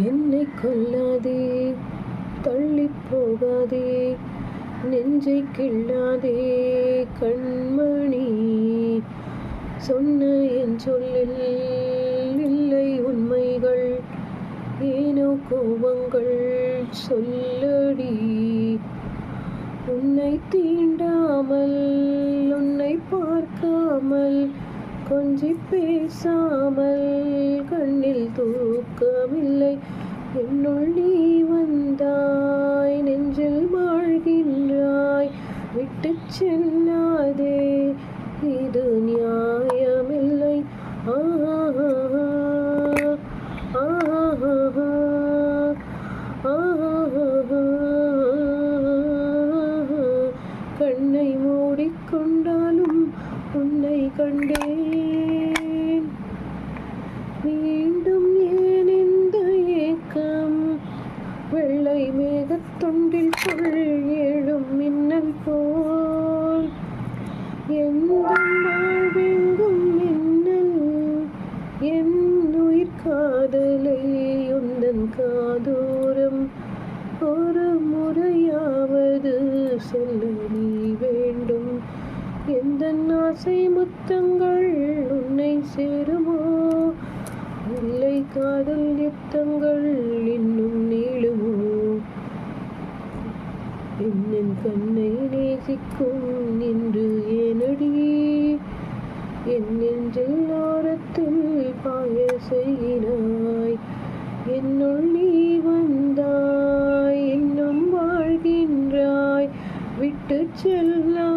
என்னை கொல்லாதே, தள்ளி போகாதே, நெஞ்சை கிள்ளாதே கண்மணி. சொன்ன என் சொல்லில் இல்லை உண்மைகள், ஏனோ கோபங்கள் சொல்லடி. உன்னை தீண்டாமல், உன்னை பார்க்காமல், கொஞ்சி பேசாமல் கண்ணில் தூக்கமில்லை. என்னுள் நீ வந்தாய், நெஞ்சில் வாழ்கின்றாய், விட்டு செல்லாதே, இது நியாயமில்லை. கண்ணை மூடிக்கொண்டாலும் உன்னை கண்டேன். மீண்டும் ஏன் இந்த ஏக்கம்? வெள்ளை மேகத்துண்டில் சொல் எழும் மின்னல் போல் எந்த வாழ்வெங்கும் மின்னல். என் உயிர் காதலை உந்தன் காதோரம் ஒரு முறையாவது சொல்ல நீ வேண்டும். எந்த ஆசை முத்தங்கள் உன்னை சேருமோ? இல்லை காதல் யுத்தங்கள் இன்னும் நீளுமோ? என்னன் கண்ணை நேசிக்கும் என்று ஏனடி என் நெஞ்சில் ஓரத்தில் பாய செய்கிறாய்? என்னுள் நீ வந்தாய், இன்னும் வாழ்கின்றாய், விட்டு செல்லா